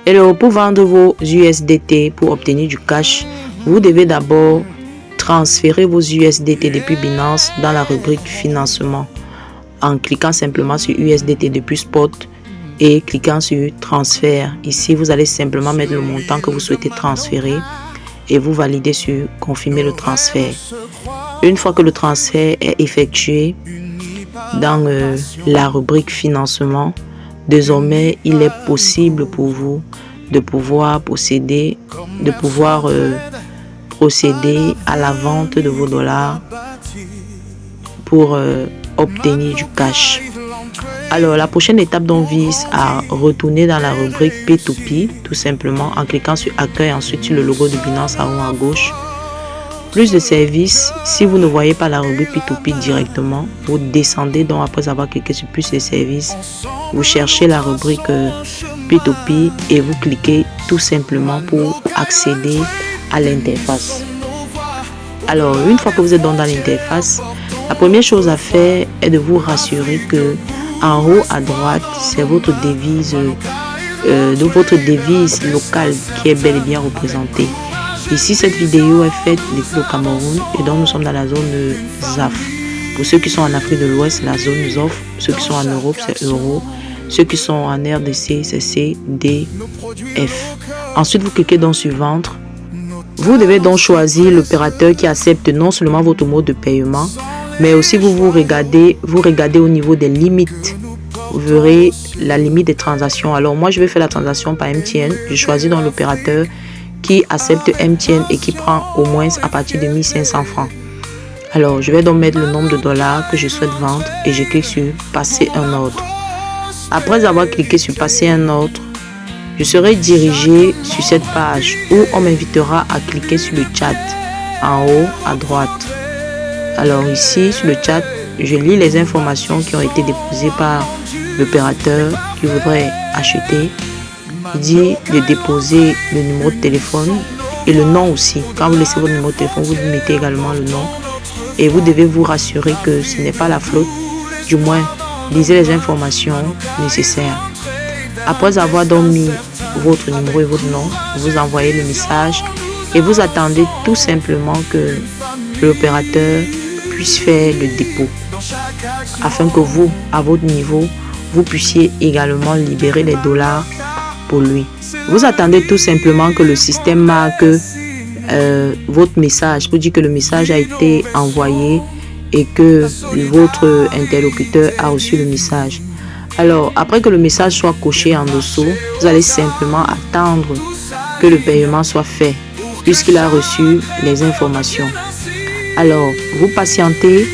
Alors, pour vendre vos USDT, pour obtenir du cash, vous devez d'abord transférer vos USDT depuis Binance dans la rubrique financement en cliquant simplement sur USDT depuis Spot et cliquant sur transfert. Ici, vous allez simplement mettre le montant que vous souhaitez transférer et vous validez sur confirmer le transfert. Une fois que le transfert est effectué dans la rubrique financement, désormais, il est possible pour vous de pouvoir procéder à la vente de vos dollars pour obtenir du cash. Alors, la prochaine étape donc vise à retourner dans la rubrique P2P, tout simplement en cliquant sur Accueil, ensuite sur le logo de Binance en haut à gauche. Plus de services, si vous ne voyez pas la rubrique P2P directement, vous descendez donc après avoir cliqué sur Plus de services, vous cherchez la rubrique P2P et vous cliquez tout simplement pour accéder à l'interface. Alors, une fois que vous êtes dans l'interface, la première chose à faire est de vous rassurer que en haut à droite, c'est votre devise, locale qui est bel et bien représentée. Ici, cette vidéo est faite depuis le Cameroun et donc nous sommes dans la zone ZAF. Pour ceux qui sont en Afrique de l'Ouest, la zone ZOF. Ceux qui sont en Europe, c'est Euro. Ceux qui sont en RDC, c'est CDF. Ensuite, vous cliquez donc sur Vendre. Vous devez donc choisir l'opérateur qui accepte non seulement votre mode de paiement, mais aussi vous regardez au niveau des limites. Vous verrez la limite des transactions. Alors moi, je vais faire la transaction par MTN. Je choisis donc l'opérateur qui accepte MTN et qui prend au moins à partir de 1500 francs. Alors, je vais donc mettre le nombre de dollars que je souhaite vendre et je clique sur Passer un ordre. Après avoir cliqué sur Passer un ordre, je serai dirigé sur cette page où on m'invitera à cliquer sur le chat en haut à droite. Alors ici, sur le chat, je lis les informations qui ont été déposées par l'opérateur qui voudrait acheter. Il dit de déposer le numéro de téléphone et le nom aussi. Quand vous laissez votre numéro de téléphone, vous mettez également le nom. Et vous devez vous rassurer que ce n'est pas la flotte. Du moins, lisez les informations nécessaires. Après avoir donc mis votre numéro et votre nom, vous envoyez le message et vous attendez tout simplement que l'opérateur puisse faire le dépôt afin que vous, à votre niveau, vous puissiez également libérer les dollars pour lui. Vous attendez tout simplement que le système marque votre message pour dire que le message a été envoyé et que votre interlocuteur a reçu le message. Alors, après que le message soit coché en dessous, vous allez simplement attendre que le paiement soit fait puisqu'il a reçu les informations. Alors, vous patientez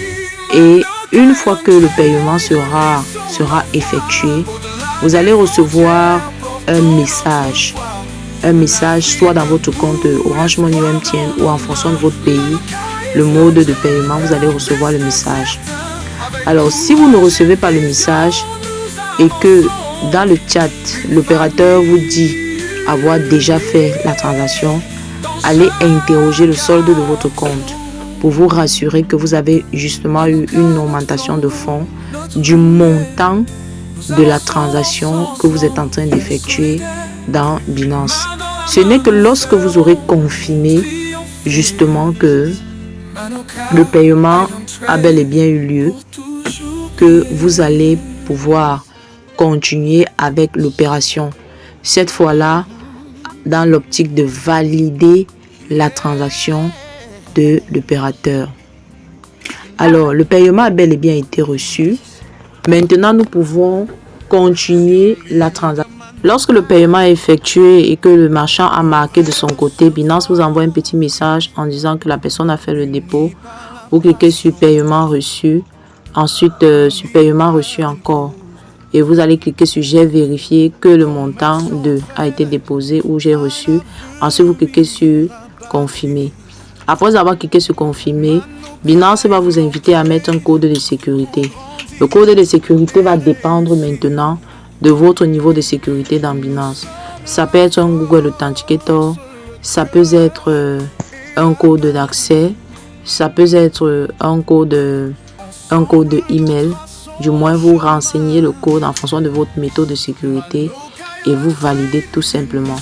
et une fois que le paiement sera effectué, vous allez recevoir un message soit dans votre compte Orange Money ou MTN ou en fonction de votre pays, le mode de paiement, vous allez recevoir le message. Alors, si vous ne recevez pas le message et que dans le chat, l'opérateur vous dit avoir déjà fait la transaction, allez interroger le solde de votre compte pour vous rassurer que vous avez justement eu une augmentation de fonds du montant de la transaction que vous êtes en train d'effectuer dans Binance. Ce n'est que lorsque vous aurez confirmé justement que le paiement a bel et bien eu lieu que vous allez pouvoir continuer avec l'opération. Cette fois-là, dans l'optique de valider la transaction de l'opérateur. Alors, le paiement a bel et bien été reçu. Maintenant, nous pouvons continuer la transaction. Lorsque le paiement est effectué et que le marchand a marqué de son côté, Binance vous envoie un petit message en disant que la personne a fait le dépôt. Vous cliquez sur paiement reçu, ensuite sur paiement reçu encore. Et vous allez cliquer sur j'ai vérifié que le montant a été déposé ou j'ai reçu. Ensuite, vous cliquez sur confirmer. Après avoir cliqué sur confirmer, Binance va vous inviter à mettre un code de sécurité. Le code de sécurité va dépendre maintenant de votre niveau de sécurité dans Binance. Ça peut être un Google Authenticator, ça peut être un code d'accès, ça peut être un code email. Du moins, vous renseignez le code en fonction de votre méthode de sécurité et vous validez tout simplement.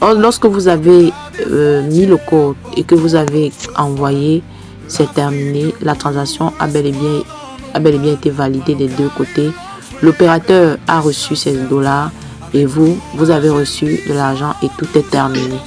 Or, lorsque vous avez mis le code et que vous avez envoyé, c'est terminé. La transaction a bel et bien été validée des deux côtés. L'opérateur a reçu ses dollars et vous avez reçu de l'argent et tout est terminé.